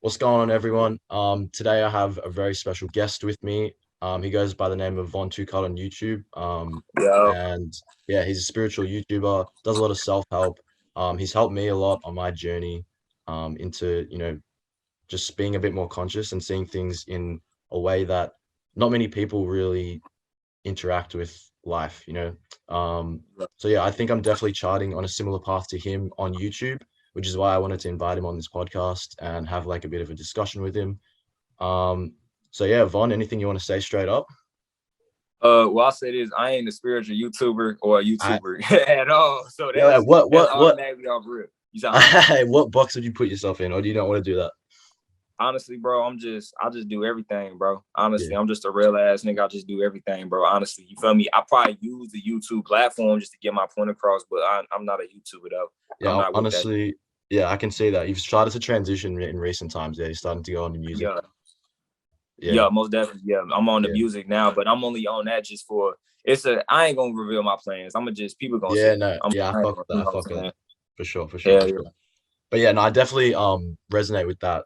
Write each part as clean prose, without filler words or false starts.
What's going on, everyone? Today I have a very special guest with me. He goes by the name of vontoocut on YouTube. Yo, And yeah, he's a spiritual YouTuber, does a lot of self-help. He's helped me a lot on my journey, into, just being a bit more conscious and seeing things in a way that not many people really interact with life. So yeah, I think I'm definitely charting on a similar path to him on YouTube, which is why I wanted to invite him on this podcast and have like a bit of a discussion with him. Um, so yeah, Von, anything you want to say straight up? well, I'll say this: I ain't a spiritual YouTuber or a I YouTuber at all. So Yeah, like, that's automatically off rip. You said, huh? what box would you put yourself in, or do you not want to do that? Honestly, bro, I just do everything, bro. Yeah, Honestly, I'm just a real ass nigga. I just do everything, bro. Honestly, you feel me? I probably use the YouTube platform just to get my point across, but I'm not a YouTuber though. I'm yeah, not with that. honestly, yeah, I can see that you've started to transition in recent times. Yeah, you're starting to go on the music. Yeah, Yeah, yeah, most definitely. Yeah, I'm on the yeah, music now, but I'm only on that just for it's a. I ain't gonna reveal my plans. I'm gonna just people gonna yeah. see. No, yeah, I I ain't fuck gonna, with that. you I know fuck what with I'm that saying? for sure, for sure, Yeah, for yeah. sure. But yeah, no, I definitely resonate with that.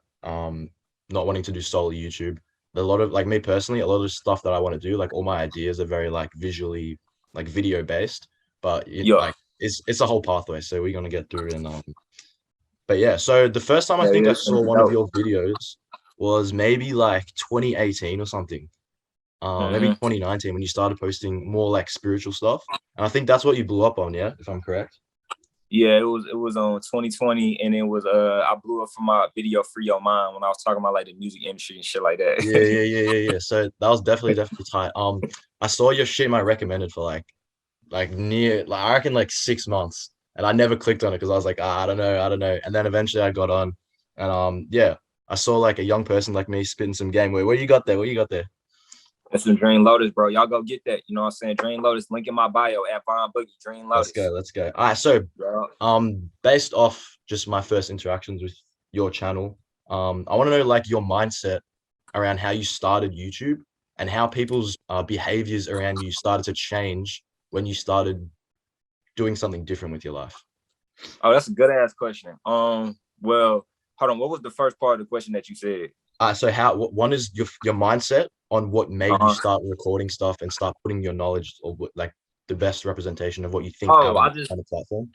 Not wanting to do solo YouTube. A lot of like me personally, a lot of the stuff that I want to do, like all my ideas are very like visually, like video based. But Yeah. it's a whole pathway, so we're gonna get through. And but yeah, so the first time I Yeah, think yeah, I it's gonna saw be one of dope. your videos was maybe like 2018 or something. Maybe Hmm. 2019 when you started posting more like spiritual stuff. And I think that's what you blew up on, yeah, if I'm correct. Yeah, it was on 2020, and it was I blew up for my video "Free Your Mind" when I was talking about like the music industry and shit like Yeah, that. yeah, yeah, yeah, yeah. So that was definitely tight. I saw your shit I recommended for like near like I reckon like 6 months, and I never clicked on it because I was like, I don't know. And then eventually I got on, and yeah, I saw like a young person like me spitting some game. Where you got there? What you got there? That's some Dream Lotus, bro. Y'all go get that. You know what I'm saying? Dream Lotus, link in my bio at Von Boogie. Dream Let's go, Lotus. let's go. All right, so Bro. based off just my first interactions with your channel, I want to know like your mindset around how you started YouTube and how people's behaviors around you started to change when you started doing something different with your life. Oh, that's a good ass question. Well, hold on. What was the first part of the question that you said? So one is your mindset on what made you Uh-huh. start recording stuff and start putting your knowledge or what, like the best representation of what you think Oh, out on the platform.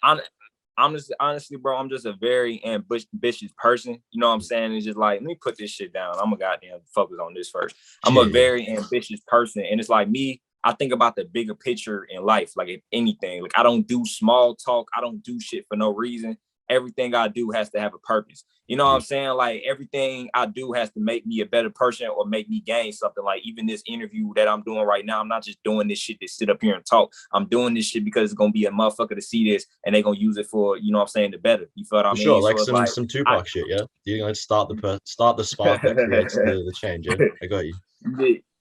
honestly, bro, I'm just a very ambitious person. You know what I'm saying? It's just like, let me put this shit down. I'm a goddamn focus on this first. I'm Yeah, a yeah, very ambitious person. And it's like me, I think about the bigger picture in life. Like if anything, like I don't do small talk. I don't do shit for no reason. Everything I do has to have a purpose. You know what yeah, I'm saying? Like everything I do has to make me a better person or make me gain something. Like even this interview that I'm doing right now, I'm not just doing this shit to sit up here and talk. I'm doing this shit because it's gonna be a motherfucker to see this and they gonna use it for, you know what I'm saying, the better. You feel what I for sure. mean? Like So it's like some I Tupac shit. Yeah, you're gonna start the spark that creates the change. Yeah, I got you.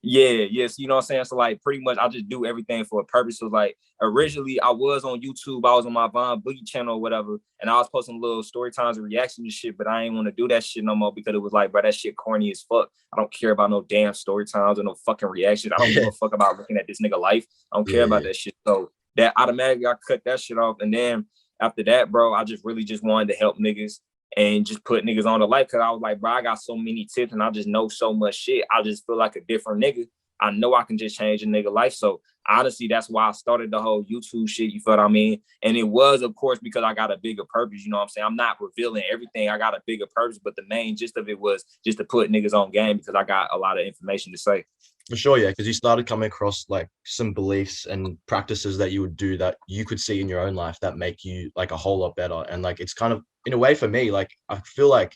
Yeah, yes, you know what I'm saying? So like pretty much I just do everything for a purpose. So like originally I was on YouTube, I was on my Von Boogie channel or whatever, and I was posting little story times and reaction to shit, but I ain't want to do that shit no more because it was like, bro, that shit corny as fuck. I don't care about no damn story times or no fucking reaction. I don't give a fuck about looking at this nigga life. I don't care Yeah, about yeah, that shit. So that automatically I cut that shit off. And then after that, bro, I just really just wanted to help niggas and just put niggas on the life because I was like, bro, I got so many tips and I just know so much shit. I just feel like a different nigga. I know I can just change a nigga life. So honestly, that's why I started the whole YouTube shit. You feel what I mean? And it was, of course, because I got a bigger purpose. You know what I'm saying? I'm not revealing everything. I got a bigger purpose, but the main gist of it was just to put niggas on game because I got a lot of information to say. for sure. Yeah, because you started coming across like some beliefs and practices that you would do that you could see in your own life that make you like a whole lot better. And like it's kind of in a way for me, like I feel like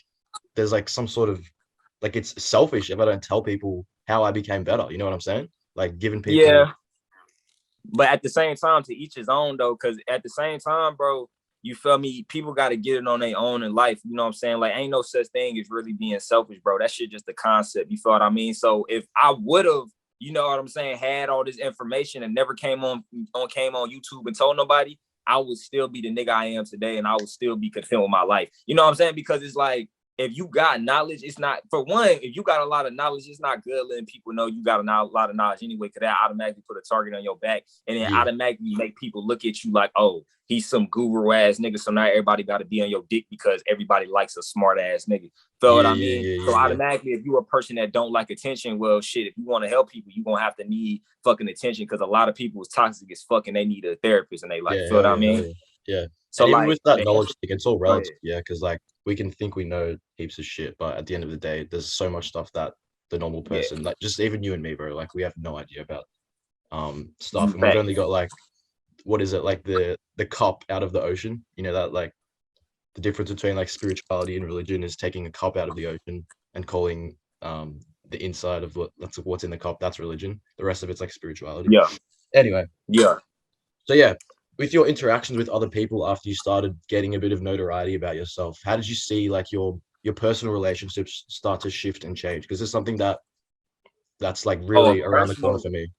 there's like some sort of like it's selfish if I don't tell people how I became better. You know what I'm saying? Like giving people. Yeah, but at the same time, to each his own though, because at the same time, bro, you feel me? People got to get it on their own in life. You know what I'm saying? Like, ain't no such thing as really being selfish, bro. That shit just a concept. You feel what I mean? So if I would have, you know what I'm saying, had all this information and never came on YouTube and told nobody, I would still be the nigga I am today, and I would still be content with my life. You know what I'm saying? Because it's like if you got knowledge, it's not, for one, if you got a lot of knowledge, it's not good letting people know you got a lot of knowledge anyway, because that automatically put a target on your back and then automatically make people look at you like, oh, he's some guru ass nigga. So now everybody got to be on your dick because everybody likes a smart ass nigga. Feel what I mean? So automatically, if you're a person that don't like attention, well, shit, if you want to help people, you're going to have to need fucking attention, because a lot of people is toxic as fuck and they need a therapist and they like, feel what I mean? Yeah. So and even like, with that knowledge thing, it's all relative, because like we can think we know heaps of shit, but at the end of the day, there's so much stuff that the normal person, like just even you and me, bro, like we have no idea about stuff, and we've only got like, what is it, like the cup out of the ocean, you know, that like the difference between like spirituality and religion is taking a cup out of the ocean and calling the inside of what's in the cup, that's religion. The rest of it's like spirituality. Anyway. So yeah, with your interactions with other people after you started getting a bit of notoriety about yourself, how did you see like your personal relationships start to shift and change? Because it's something that's like really around the corner for me.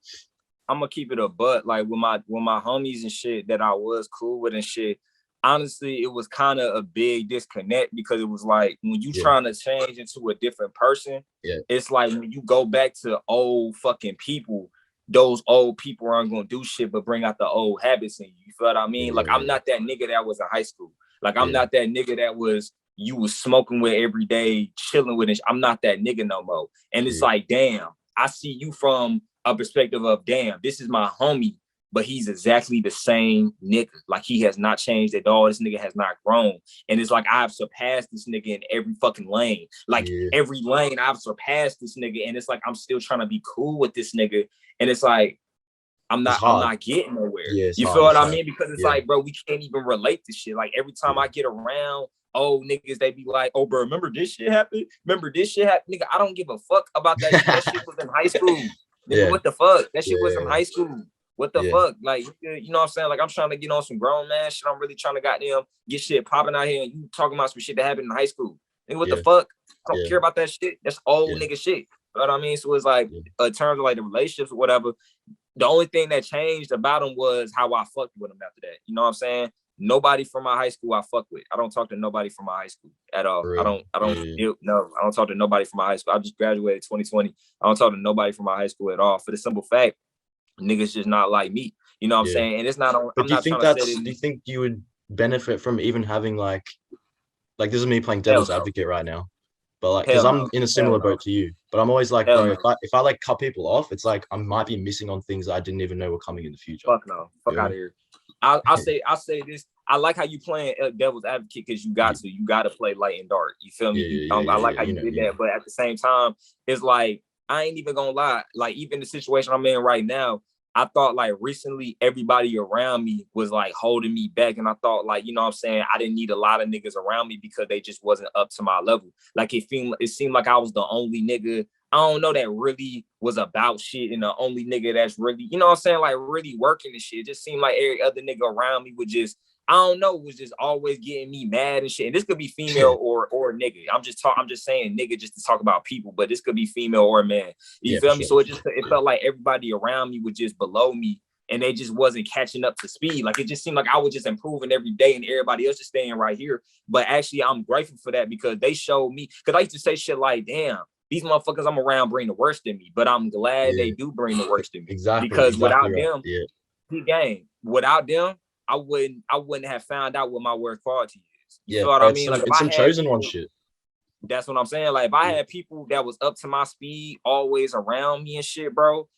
I'm gonna keep it a butt. Like with my homies and shit that I was cool with and shit, honestly, it was kind of a big disconnect, because it was like when you trying to change into a different person, it's like when you go back to old fucking people, those old people aren't gonna do shit but bring out the old habits in you. You feel what I mean? Like I'm not that nigga that was in high school. Like I'm not that nigga that you was smoking with every day, chilling with it. I'm not that nigga no more. And it's like, damn, I see you from a perspective of, damn, this is my homie, but he's exactly the same nigga. Like he has not changed at all. This nigga has not grown. And it's like I've surpassed this nigga in every fucking lane. Like every lane I've surpassed this nigga. And it's like I'm still trying to be cool with this nigga. And it's like I'm not getting nowhere. You feel what I mean? Because it's like, bro, we can't even relate to shit. Like every time I get around old niggas, they be like, oh, bro, remember this shit happened? Remember this shit happened? Nigga, I don't give a fuck about that shit. That shit was in high school. Nigga, what the fuck? That shit was in high school. What the fuck? Like, you know what I'm saying? Like, I'm trying to get on some grown man shit. I'm really trying to goddamn get shit popping out here, and you talking about some shit that happened in high school. Nigga, what the fuck? I don't care about that shit. That's old nigga shit. You know what I mean? So it's like, in terms of like the relationships or whatever, the only thing that changed about him was how I fucked with him after that. You know what I'm saying? Nobody from my high school I fuck with. I don't talk to nobody from my high school at all. I don't talk to nobody from my high school. I just graduated 2020. I don't talk to nobody from my high school at all, for the simple fact, niggas just not like me. You know what I'm saying? And it's not on. But do you think you would benefit from even having like this is me playing devil's advocate right now, but like, because I'm in a similar boat to you, but I'm always like, bro, if I like cut people off, it's like I might be missing on things I didn't even know were coming in the future. Fuck no, fuck out of here. I'll say this. I like how you playing devil's advocate, because you got to play light and dark. You feel me? I like how you did that, but at the same time, it's like I ain't even gonna lie. Like even the situation I'm in right now, I thought like recently everybody around me was like holding me back, and I thought like, you know what I'm saying, I didn't need a lot of niggas around me because they just wasn't up to my level. Like it seemed like I was the only nigga, I don't know, that really was about shit, and the only nigga that's really, you know what I'm saying, like really working and shit. It just seemed like every other nigga around me would just, I don't know, was just always getting me mad and shit. And this could be female or nigga. I'm just saying nigga just to talk about people, but this could be female or man. You feel me? Sure. So it felt like everybody around me was just below me, and they just wasn't catching up to speed. Like it just seemed like I was just improving every day, and everybody else just staying right here. But actually, I'm grateful for that, because they showed me. Because I used to say shit like, "Damn, these motherfuckers I'm around bring the worst in me," but I'm glad they do bring the worst in me. Because without them, gang, without them, I wouldn't have found out what my work quality is. You know what I mean? Like it's some chosen one shit. That's what I'm saying. Like if I had people that was up to my speed, always around me and shit, bro,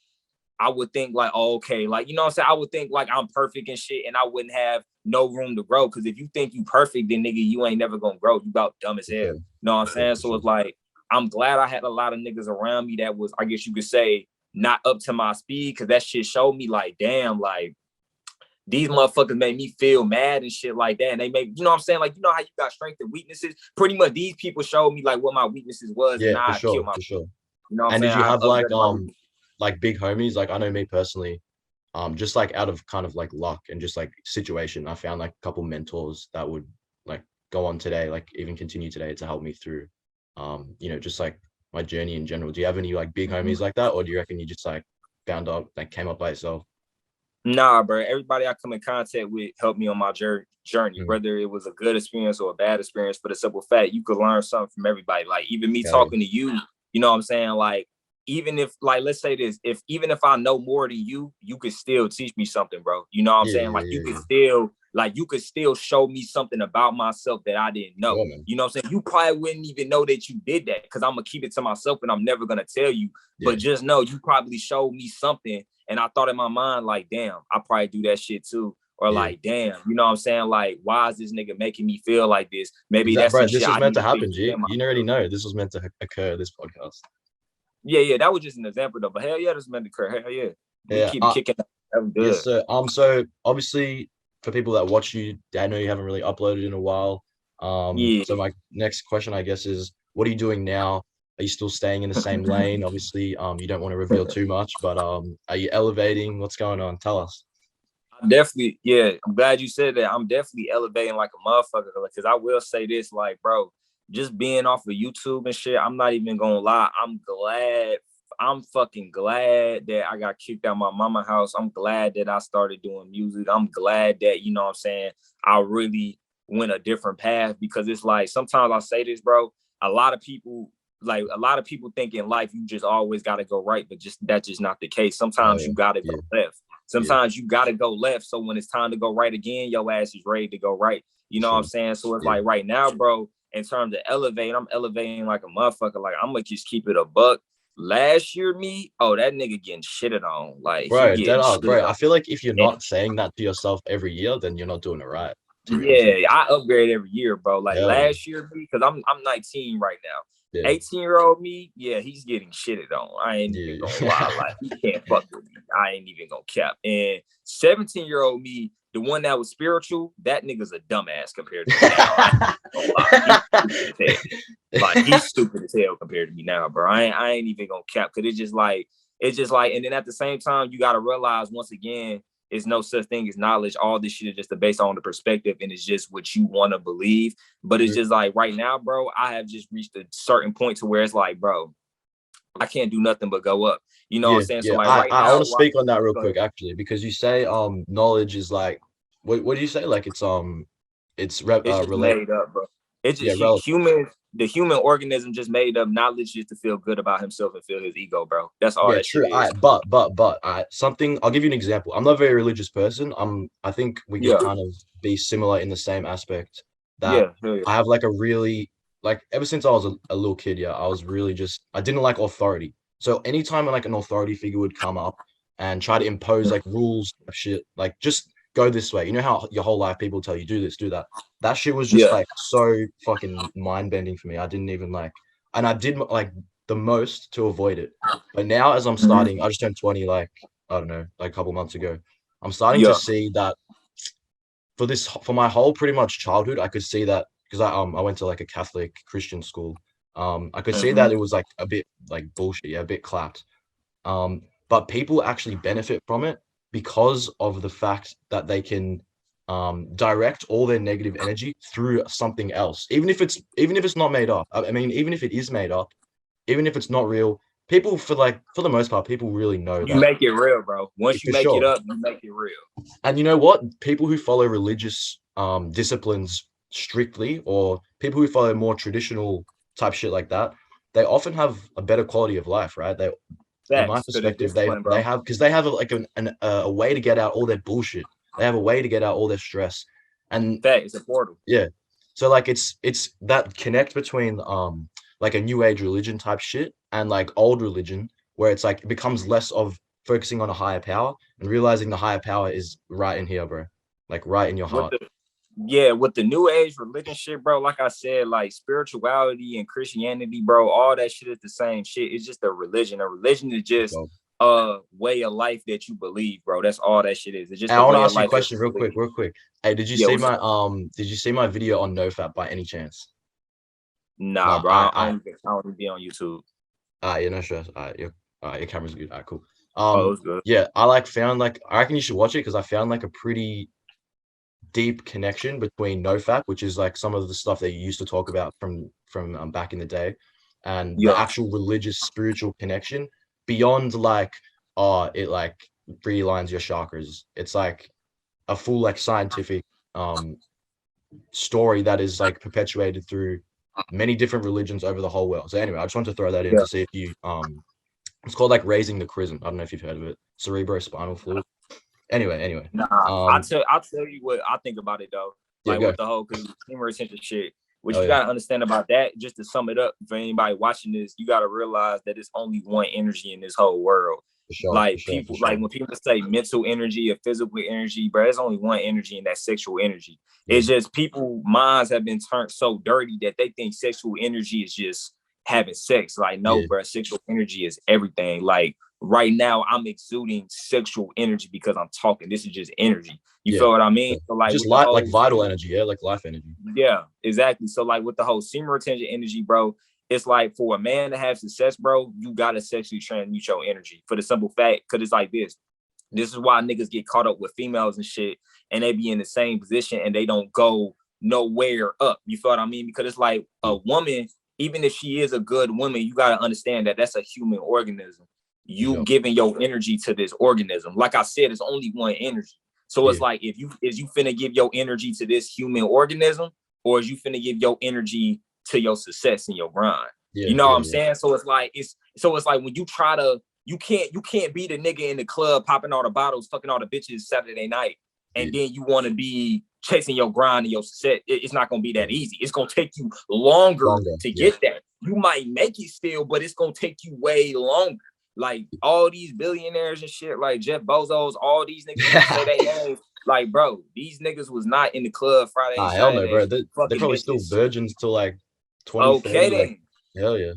I would think like, oh, okay, like, you know what I'm saying? I would think like I'm perfect and shit, and I wouldn't have no room to grow. Because if you think you perfect, then nigga, you ain't never gonna grow. You about dumb as hell. You know what I'm saying? So it's like, I'm glad I had a lot of niggas around me that was, I guess you could say, not up to my speed, because that shit showed me like, damn, like these motherfuckers made me feel mad and shit like that. And they made, you know what I'm saying? Like, you know how you got strengths and weaknesses? Pretty much these people showed me like what my weaknesses was. Yeah, and for sure, for sure. You know what I'm saying? Did you have like big homies? Like I know me personally, just like out of kind of like luck and just like situation, I found like a couple mentors that would like go on today, like even continue today to help me through, you know, just like my journey in general. Do you have any like big homies like that? Or do you reckon you just like came up by yourself? Nah, bro. Everybody I come in contact with helped me on my journey, Mm. whether it was a good experience or a bad experience. For the simple fact, you could learn something from everybody. Like even me Hell yeah. talking to you, you know what I'm saying? Like even if, like, let's say this, if even if I know more than you could still teach me something, bro. You know what I'm Yeah, saying? yeah, Like yeah, yeah. you could still show me something about myself that I didn't know. Yeah, man. You know what I'm saying? You probably wouldn't even know that you did that because I'm gonna keep it to myself and I'm never gonna tell you. Yeah. But just know you probably showed me something. And I thought in my mind, like, damn, I probably do that shit too. Or Yeah. like, damn, you know what I'm saying? Like, why is this nigga making me feel like this? Maybe Exactly, that's bro. some This shit was I meant need to to fix happen, G. within You already myself. know this was meant to occur. This podcast. Yeah, yeah, that was just an example though. But hell yeah, this meant to occur. Hell yeah. We Yeah. keep it kicking. That was Yes, good. sir. So obviously for people that watch you, I know you haven't really uploaded in a while. Yeah. So my next question, I guess, is what are you doing now? Are you still staying in the same lane? Obviously, you don't want to reveal too much, but are you elevating? What's going on? Tell us. I'm definitely, yeah. I'm glad you said that. I'm definitely elevating like a motherfucker. Because I will say this, like, bro, just being off of YouTube and shit, I'm not even gonna lie. I'm glad. I'm fucking glad that I got kicked out of my mama house. I'm glad that I started doing music. I'm glad that, you know what I'm saying, I really went a different path because it's like sometimes I say this, bro. A lot of people, a lot of people think in life you just always gotta go right, but just that's just not the case. Oh Sometimes yeah, you gotta yeah, go left. yeah, Sometimes you gotta go left. So when it's time to go right again, your ass is ready to go right. You for know what I'm sure. saying? So it's Yeah, like right now, bro, in terms of elevate, I'm elevating like a motherfucker. Like I'm gonna just keep it a buck. Last year, me, oh, that nigga getting shitted on. Like he bro, dead getting up, shitted bro. on. I feel like if you're And not saying that to yourself every year, then you're not doing it right. To be honest with yeah, I upgrade every year, bro. Like you. Hell yeah, last year, because I'm 19 right now. yeah, 18-year-old me, yeah, he's getting shitted on. I ain't even gonna lie. yeah. Like he can't fuck with me. I ain't even gonna cap. And 17-year-old me, the one that was spiritual, that nigga's a dumbass compared to me now. I ain't gonna lie. He's stupid as hell. Like he's stupid as hell compared to me now, bro. I ain't even gonna cap because it's just like, and then at the same time, you gotta realize once again, it's no such thing as knowledge. All this shit is just based on the perspective, and it's just what you want to believe. But it's just like right now, bro, I have just reached a certain point to where it's like, bro, I can't do nothing but go up. You know what I'm Yeah, saying? So yeah. like I right I now, want to speak on that real go ahead. quick actually because you say knowledge is like what do you say? Like it's It's just relate made up, bro. It's yeah, just relative. the human organism just made up knowledge just to feel good about himself and feel his ego, bro. That's all Yeah, that shit true. is. Something I'll give you an example. I'm not a very religious person. I think we could Yeah, kind of be similar in the same aspect that yeah, hell yeah. I have like a really like ever since I was a little kid, yeah, I was really just I didn't like authority. So anytime like an authority figure would come up and try to impose like rules of shit, like just go this way. You know how your whole life people tell you do this, do that. That shit was just Yeah. like so fucking mind bending for me. I didn't even like, and I did like the most to avoid it. But now, as I'm Mhm. starting, I just turned 20, like, I don't know, like a couple months ago. I'm starting to Yeah. see that for my whole pretty much childhood, I could see that because I went to like a Catholic Christian school. I could see Mhm. that it was like a bit like bullshit, yeah, a bit clapped. But people actually benefit from it because of the fact that they can direct all their negative energy through something else, even if it's not made up. I mean, even if it is made up, even if it's not real, people for the most part, people really know You that make it real, bro. Once you for make it sure. up, you make it real. And you know what? People who follow religious disciplines strictly, or people who follow more traditional type shit like that, they often have a better quality of life, right? They, in my Facts to the perspective, discipline, they bro. have because they have like a way to get out all their bullshit. They have a way to get out all their stress, and Fact, it's a portal. yeah. So like it's that connect between like a new age religion type shit and like old religion where it's like it becomes less of focusing on a higher power and realizing the higher power is right in here, bro. Like right in your With heart. the with the new age religion shit, bro, like I said, like spirituality and Christianity, bro, all that shit is the same shit. It's just a religion. A religion is just So, a way of life that you believe, bro. That's all that shit is. It's just and a I want to way of ask you a life that question you real quick, believe. real quick. Hey, Yeah, what's up? did you see my video on NoFap by any chance? Nah, No, bro. I don't even be on YouTube. yeah, no stress. Your camera's good. Cool. Oh, it's good. Yeah, I like found like I reckon you should watch it because I found like a pretty deep connection between NoFap, which is like some of the stuff that you used to talk about from back in the day, and the Yeah. actual religious spiritual connection beyond like it like realigns your chakras. It's like a full like scientific story that is like perpetuated through many different religions over the whole world. So anyway, I just wanted to throw that in Yeah. to see if you it's called like raising the chrism. I don't know if you've heard of it. Cerebrospinal fluid. Anyway. Nah, I'll tell you what I think about it though. Yeah, Like go. with the whole consumer attention shit. What Oh you yeah, gotta understand about that, just to sum it up for anybody watching this, you gotta realize that it's only one energy in this whole world. for Like sure, for people, sure. like when people say mental energy or physical energy, bro, there's only one energy, and that's sexual energy. Yeah, It's just people minds have been turned so dirty that they think sexual energy is just having sex. Like, no, yeah, bro, sexual energy is everything. Like right now, I'm exuding sexual energy because I'm talking. This is just energy. You yeah. feel what I mean? Yeah. So like Just with the light, like whole vital energy, yeah, like life energy. yeah, exactly. So like with the whole semen retention energy, bro, it's like for a man to have success, bro, you gotta sexually transmute your energy for the simple fact, because it's like this. This is why niggas get caught up with females and shit, and they be in the same position and they don't go nowhere up. You feel what I mean? Because it's like a Yeah, woman, even if she is a good woman, you gotta understand that that's a human organism. for You sure. giving your energy to this organism. Like I said, it's only one energy. So it's Yeah, like if you is you finna give your energy to this human organism, or is you finna give your energy to your success and your grind? yeah, You know what yeah, I'm yeah. saying? So it's like when you try to you can't be the nigga in the club popping all the bottles, fucking all the bitches Saturday night, Yeah, and then you want to be chasing your grind and your success. It's not gonna be yeah. that easy. It's gonna take you longer Longer. to Yeah, get there. You might make it still, but it's gonna take you way longer. Like all these billionaires and shit, like Jeff Bezos, all these niggas we say they names. Like, bro, these niggas was not in the club Friday and nah, hell no, bro. Saturday They're fucking probably still bitches. virgins till like 20, Okay 30. Like, then. hell yeah.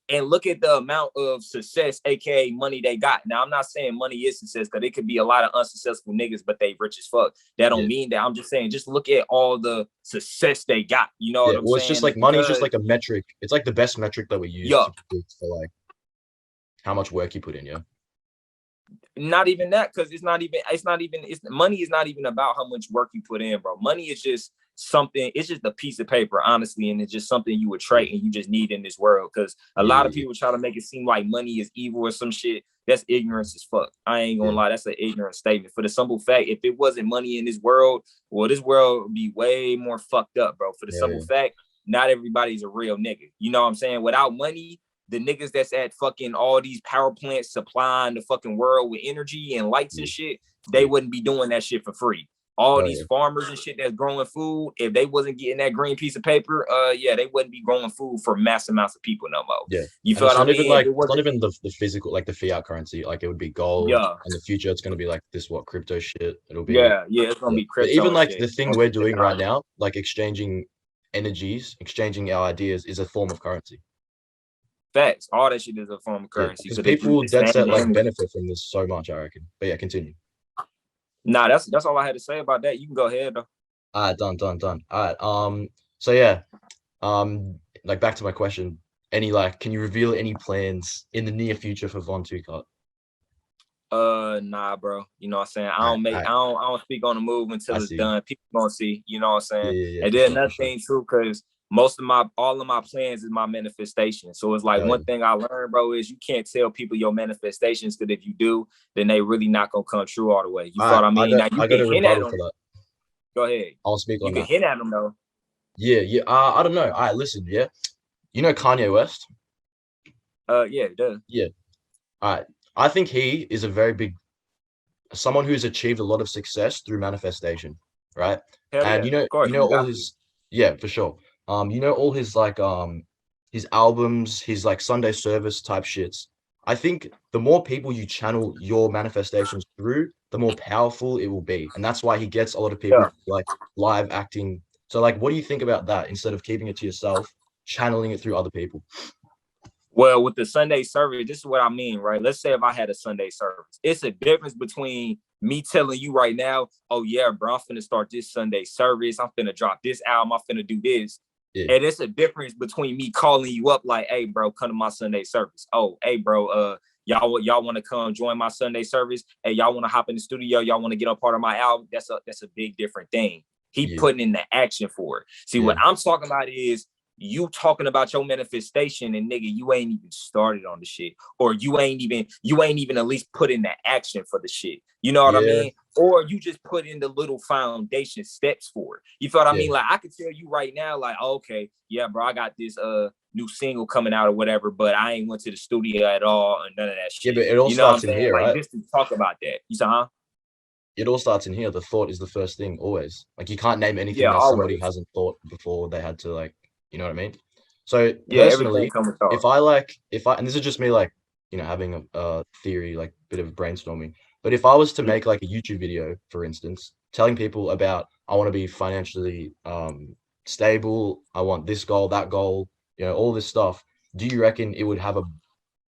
And look at the amount of success, aka money they got. Now, I'm not saying money is success, because it could be a lot of unsuccessful niggas, but they rich as fuck. That don't Yeah, mean that. I'm just saying, just look at all the success they got. You know yeah. what I'm Well, it's just saying? like It's money's just because, like a metric. It's like the best metric that we use yeah, to predict for like how much work you put in. Yeah, not even that, because it's money is not even about how much work you put in, bro. Money is just something, it's just a piece of paper, honestly, and it's just something you would yeah, trade and you just need in this world. Because a yeah, lot of yeah, people try to make it seem like money is evil or some shit. That's ignorance as fuck. I ain't gonna yeah, lie, that's an ignorant statement. For the simple fact, if it wasn't money in this world, well, this world would be way more fucked up, bro. For the yeah, simple yeah, fact, not everybody's a real nigga. You know what I'm saying? Without money, the niggas that's at fucking all these power plants supplying the fucking world with energy and lights and yeah, shit, they yeah. wouldn't be doing that shit for free. All Hell these yeah, farmers and shit that's growing food, if they wasn't getting that green piece of paper, yeah, they wouldn't be growing food for mass amounts of people no more. yeah. You And feel it's what I not even mean? If like it it's not wasn't, even the physical like the fiat currency. Like it would be gold. yeah, In the future, it's gonna be like this what crypto shit. It'll be yeah, it's gonna yeah. be But crypto even and like shit. the thing It's we're gonna be doing right technology. now, like exchanging energies, exchanging our ideas, is a form of currency. Facts. All that shit is a form of Yeah, currency because because they people dead stand set the like energy. benefit from this so much, I reckon. But yeah, continue. Nah, that's all I had to say about that. You can go ahead though. All right, done. All right. So yeah, like back to my question. Any like, can you reveal any plans in the near future for Von Tucut? Nah, bro. You know what I'm saying? All right. I don't speak on the move I until it's see. done. People gonna see, you know what I'm Yeah, saying? yeah, And for then sure, for another sure. thing too, because all of my plans is my manifestation. So it's like Hell one yeah. thing I learned, bro, is you can't tell people your manifestations, because if you do, then they really not gonna come true all the way. You All feel right, what I mean? Now you I got can a hint at rebuttal them. for that. Go ahead. I'll speak You on can that. hint at them though. Yeah, yeah. I don't know. All right, listen. Yeah, you know Kanye West. Yeah, it does. Yeah. All right. I think he is a very big someone who's achieved a lot of success through manifestation, right? Hell And yeah, of you course know you all got to. his yeah, for sure. You know all his albums, his like Sunday service type shits. I think the more people you channel your manifestations through, the more powerful it will be. And that's why he gets a lot of people Yeah. to like live acting. So like what do you think about that instead of keeping it to yourself, channeling it through other people? Well, with the Sunday service, this is what I mean, right? Let's say if I had a Sunday service, it's a difference between me telling you right now, oh yeah, bro, I'm finna start this Sunday service. I'm finna drop this album. I'm finna do this. Yeah, And it's a difference between me calling you up like, hey, bro, come to my Sunday service. Oh, hey, bro, y'all want to come join my Sunday service? Hey, y'all want to hop in the studio? Y'all want to get a part of my album? That's a big different thing. He yeah, putting in the action for it. See, yeah, what I'm talking about is you talking about your manifestation and nigga, you ain't even started on the shit, or you ain't even at least put in the action for the shit. You know what I mean? Or you just put in the little foundation steps for it. You feel what I mean? Like I could tell you right now, like, okay, yeah, bro, I got this new single coming out or whatever, but I ain't went to the studio at all and none of that shit. Yeah, but it all starts in here, right? Like just to talk about that. You said, huh? It all starts in here. The thought is the first thing, always. Like you can't name anything that always. somebody hasn't thought before they had to, like, you know what I mean? So everything personally, comes with thought. if I and this is just me, like, you know, having a theory, like bit of brainstorming. But if I was to make like a YouTube video, for instance, telling people about I want to be financially stable, I want this goal, that goal, you know, all this stuff, do you reckon it would have a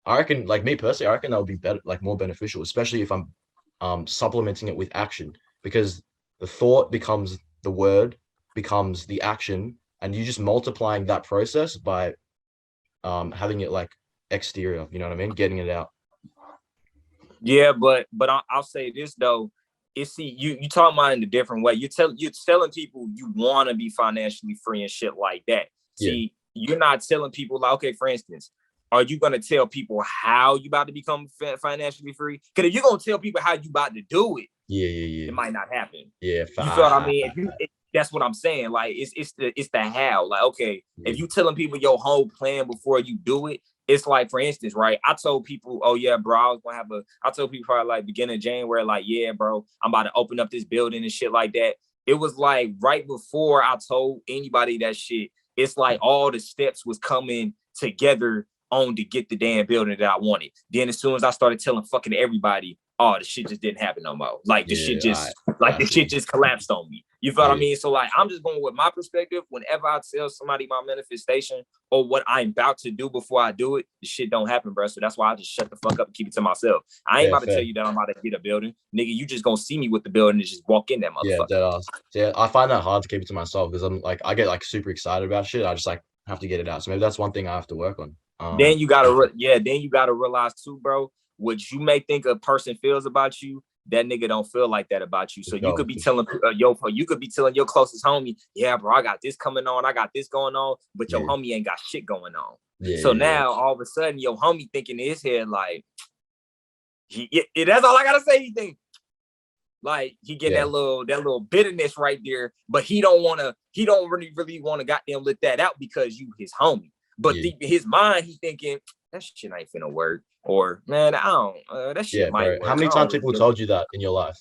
I reckon, like me personally, I reckon that would be better, like more beneficial, especially if I'm supplementing it with action, because the thought becomes the word, becomes the action, and you just multiplying that process by having it like exterior. You know what I mean? Getting it out. Yeah, but I'll say this though. You talking about in a different way. You're telling people you want to be financially free and shit like that. See, you're not telling people like, okay, for instance, are you gonna tell people how you about to become financially free? Because if you're gonna tell people how you about to do it, it might not happen. Yeah, you feel what I mean? That's what I'm saying. Like it's the how. Like, okay, if you telling people your whole plan before you do it, it's like, for instance, right? I told people, oh yeah, bro, I told people probably like beginning of January, like, yeah, bro, I'm about to open up this building and shit like that. It was like right before I told anybody that shit, it's like all the steps was coming together on to get the damn building that I wanted. Then as soon as I started telling fucking everybody, oh, the shit just didn't happen no more. Like the shit just collapsed on me. You feel what I mean? So like, I'm just going with my perspective. Whenever I tell somebody my manifestation or what I'm about to do before I do it, the shit don't happen, bro. So that's why I just shut the fuck up and keep it to myself. I ain't about to tell you that I'm about to get a building. Nigga, you just gonna see me with the building and just walk in that motherfucker. Yeah, I find that hard to keep it to myself because I'm like, I get like super excited about shit. I just like have to get it out. So maybe that's one thing I have to work on. Then you gotta realize too, bro, what you may think a person feels about you, that nigga don't feel like that about you. So you could be telling your closest homie, yeah, bro, I got this coming on, I got this going on, but your homie ain't got shit going on. So now all of a sudden your homie thinking in his head like, that's all I gotta say. He think like he get that little bitterness right there, but he don't really want to goddamn let that out because you his homie. But deep in his mind, he thinking that shit ain't finna work. Or man, I don't. That shit might work. How many times people told you that in your life?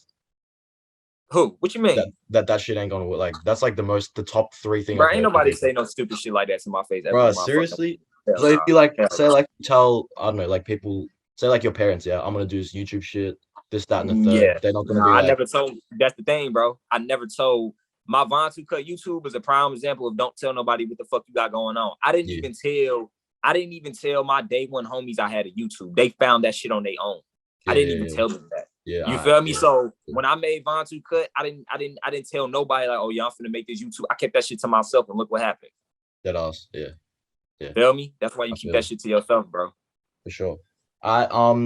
Who? What you mean? That shit ain't gonna work. Like that's like the top 3 things. Bro, ain't nobody say no stupid shit like that to my face. Bro, seriously? So if you like say like tell, I don't know, like people say like your parents, yeah, I'm gonna do this YouTube shit, this, that, and the third. Yeah. They're not gonna be like, I never told. That's the thing, bro. I never told. My vontoocut YouTube is a prime example of don't tell nobody what the fuck you got going on. I didn't even tell my day one homies I had a YouTube. They found that shit on their own. I didn't even tell them that. You feel me? So when I made vontoocut, I didn't tell nobody like, oh yeah, I'm finna make this YouTube. I kept that shit to myself and look what happened. That us, yeah. Feel me? That's why you keep that shit to yourself, bro. For sure.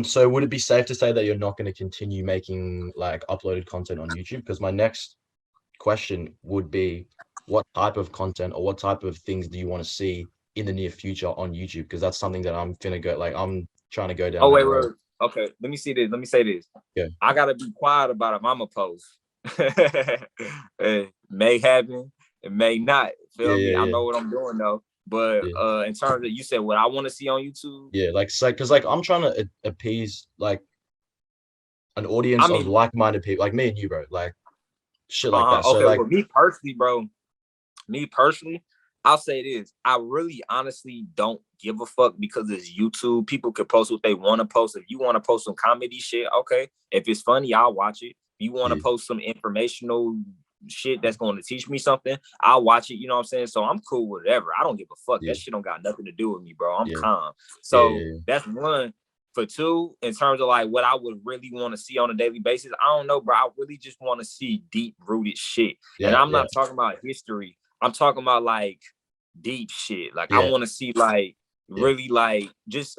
So would it be safe to say that you're not going to continue making like uploaded content on YouTube? Because my next question would be, what type of content or what type of things do you want to see in the near future on YouTube? Because that's something that I'm trying to go down. Oh wait. Okay, let me see this. Let me say this. Yeah. I gotta be quiet about it. I'ma post. It may happen, it may not. Feel me? I know what I'm doing though. But in terms of, you said what I want to see on YouTube. Yeah, like so, because like I'm trying to appease like an audience of like-minded people, like me and you, bro. Like shit like that. Okay, so like, well, me personally, I'll say this. I really honestly don't give a fuck because it's YouTube. People can post what they want to post. If you want to post some comedy shit, okay. If it's funny, I'll watch it. If you want to post some informational shit that's going to teach me something, I'll watch it. You know what I'm saying? So I'm cool with whatever. I don't give a fuck. That shit don't got nothing to do with me, bro. I'm calm. So that's one. For two, in terms of like what I would really want to see on a daily basis, I don't know, bro. I really just want to see deep rooted shit. And I'm not talking about history. I'm talking about like deep shit. Like I want to see like Yeah. really like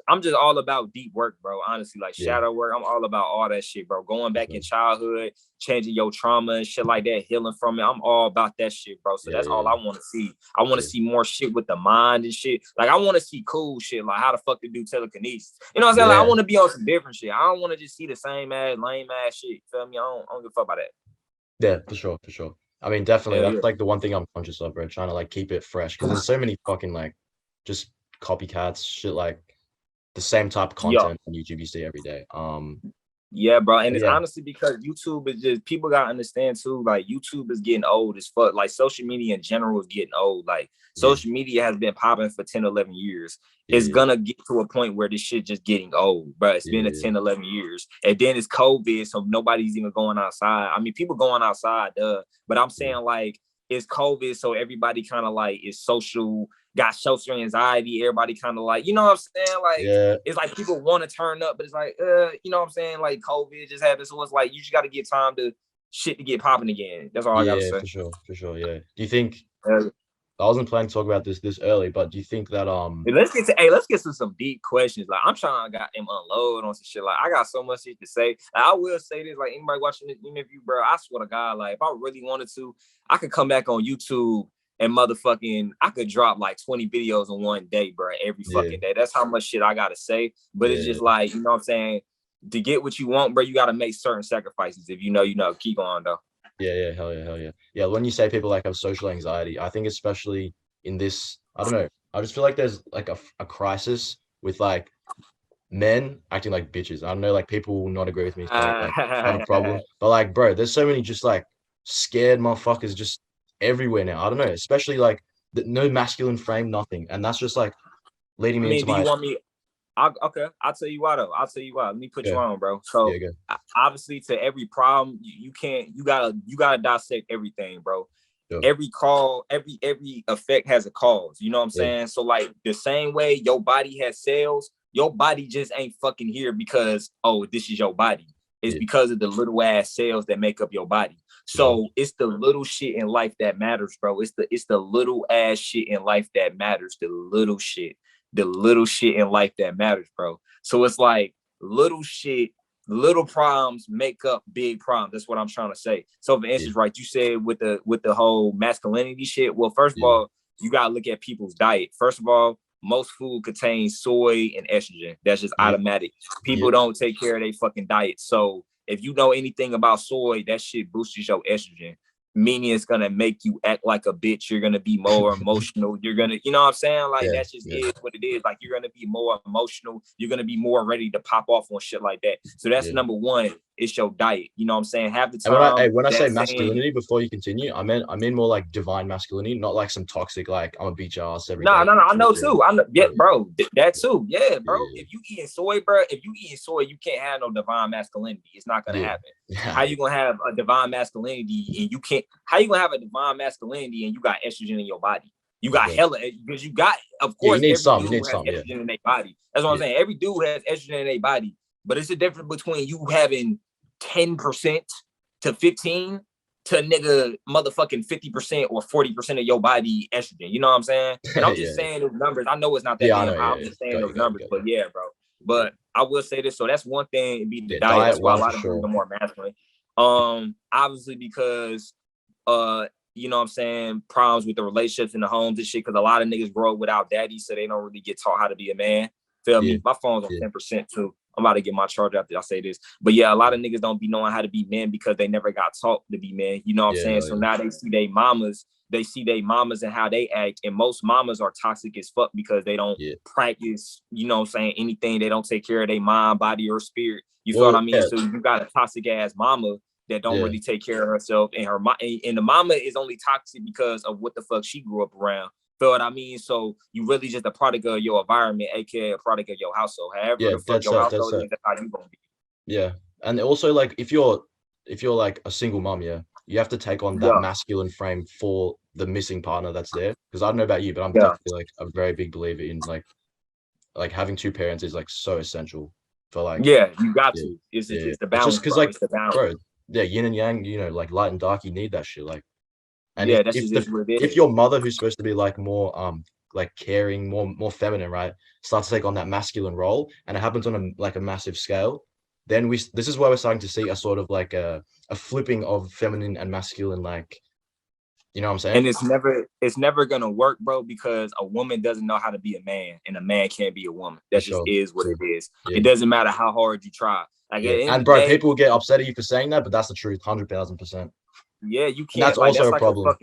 I'm just all about deep work, bro. Honestly, like Yeah. shadow work, I'm all about all that shit, bro. Going back in Sure. childhood, changing your trauma and shit like that, healing from it. I'm all about that shit, bro. So Yeah. that's all I want to see. I want to Yeah. see more shit with the mind and shit. Like I want to see cool shit, like how the fuck to do telekinesis. You know what I'm saying? Like I Yeah. want to be on some different shit. I don't want to just see the same ass lame ass shit. Feel me? I don't give a fuck about that. Yeah, for sure, for sure. I mean, definitely, Hell that's yeah. like the one thing I'm conscious of, bro. Trying to like keep it fresh because there's so many fucking like just copycats, shit like the same type of Yeah. content on YouTube you see every day. Yeah, bro. And it's Yeah, honestly because YouTube is just, people gotta understand too, like YouTube is getting old as fuck. Like social media in general is getting old. Like yeah, social media has been popping for 10, 11 years. yeah, It's gonna get to a point where this shit just getting old, bro. It's been a yeah, 10, 11 years. And then it's COVID, so nobody's even going outside. I mean, people going outside, but I'm yeah, saying like it's COVID, so everybody kind of like is social, got social anxiety. Everybody kind of like, you know what I'm saying? Like yeah, it's like people want to turn up, but it's like, you know what I'm saying? Like COVID just happened. So it's like, you just got to get time to shit to get popping again. That's all I got to yeah, say. for sure, yeah. Do you think Uh, I wasn't planning to talk about this early, but do you think that let's get to some deep questions. Like I'm trying to got him unload on some shit. Like I got so much shit to say. Like, I will say this, like anybody watching this interview, bro, I swear to God, like if I really wanted to, I could come back on YouTube and motherfucking, I could drop like 20 videos in one day, bro, every yeah, fucking day. That's how much shit I gotta say. But it's just yeah, like, you know what I'm saying? To get what you want, bro, you gotta make certain sacrifices. If you know, you know. Keep going though. yeah, yeah, hell yeah, hell yeah. Yeah, when you say people like have social anxiety, I think especially in this, I don't know, I just feel like there's like a crisis with like men acting like bitches. I don't know, like people will not agree with me saying like have a problem, but like, bro, there's so many just like scared motherfuckers just everywhere now. I don't know, especially like no masculine frame, nothing, and that's just like leading I me into mean, do you my want me? Okay, I'll tell you why though. I'll tell you why. Let me put you yeah, on, bro. yeah, So go, obviously, to every problem, you can't. You gotta dissect everything, bro. go, Every call, every effect has a cause. You know what I'm yeah, saying? So like the same way your body has cells, your body just ain't fucking here because this is your body. It's yeah, because of the little ass cells that make up your body. sure, So it's the little shit in life that matters, bro. It's the little ass shit in life that matters. The little shit in life that matters, bro. So it's like little shit, little problems make up big problems. That's what I'm trying to say. So for yeah, instance, right, you said with the whole masculinity shit. Well, first of yeah, all, you gotta look at people's diet. First of all, most food contains soy and estrogen. That's just yeah, automatic. yeah, People don't take care of their fucking diet. So if you know anything about soy, that shit boosts your estrogen, meaning it's gonna make you act like a bitch. You're gonna be more emotional. You're gonna, you know what I'm saying? Like yeah, that just yeah, is what it is. Like you're gonna be more emotional. You're gonna be more ready to pop off on shit like that. So that's yeah. number one. It's your diet. You know what I'm saying? Half the And when time when I say that's saying masculinity, before you continue, I mean more like divine masculinity, not like some toxic like I'm gonna beat your ass every no, day. no, no. I know Yeah, too. I know, yeah, yeah, bro. That yeah, too. Yeah, bro. yeah, If you eating soy, bro, if you eating soy, you can't have no divine masculinity. It's not gonna yeah, happen. yeah, How yeah, you gonna have a divine masculinity and you can't? How you gonna have a divine masculinity and you got estrogen in your body? You for got sure. hella because you got. Of Yeah, you course, need every some, you dude need has some, yeah, estrogen in their body. That's what I'm yeah, saying. Every dude has estrogen in their body, but it's a difference between you having 10% to 15 to nigga motherfucking 50% or 40% of your body estrogen. You know what I'm saying? And I'm just yeah, saying those numbers. I know it's not that yeah, I damn know, high. yeah, I'm yeah. just saying Got you, those got you, numbers. got you. But yeah, bro. Yeah, But I will say this. So that's one thing. It'd be the yeah, diet. diet That's why a one for lot of dudes sure. are more masculine. Obviously because you know what I'm saying, problems with the relationships in the homes and shit, because a lot of niggas grow up without daddy, so they don't really get taught how to be a man. Feel Yeah, me? My phone's on yeah, 10% too. I'm about to get my charger after I say this. But yeah, a lot of niggas don't be knowing how to be men because they never got taught to be men. You know what I'm yeah, saying? hell So yeah, now they see their mamas and how they act. And most mamas are toxic as fuck because they don't yeah. practice, you know what I'm saying, anything. They don't take care of their mind, body, or spirit. You feel what Well, I mean? yeah, So you got a toxic ass mama that don't yeah, really take care of herself, and and the mama is only toxic because of what the fuck she grew up around. Feel what I mean? So you really just a product of your environment, aka a product of your household. However yeah, the fuck your dead household set. is, that's how you gonna be. Yeah, and also like if you're like a single mom, yeah, you have to take on that Yeah, masculine frame for the missing partner that's there. Because I don't know about you, but I'm yeah, definitely like a very big believer in like having two parents is like so essential for like yeah. You got yeah, to. It's yeah, just yeah. it's the It's just balance, because bro. like It's the balance. bro, yeah, yin and yang, you know, like light and dark, you need that shit. Like, and Yeah, that's just is what it if is. your mother who's supposed to be like more like caring, more feminine, right? Start to take on that masculine role, and it happens on a massive scale. Then this is where we're starting to see a sort of like a flipping of feminine and masculine, like, you know what I'm And saying? it's never gonna work, bro, because a woman doesn't know how to be a man, and a man can't be a woman. For That just sure. is what it is. Yeah. It doesn't matter how hard you try. Like Yeah. at the end And of the bro, day, people get upset at you for saying that, but that's the truth, 100,000%. yeah, you And that's can't, like, also a problem.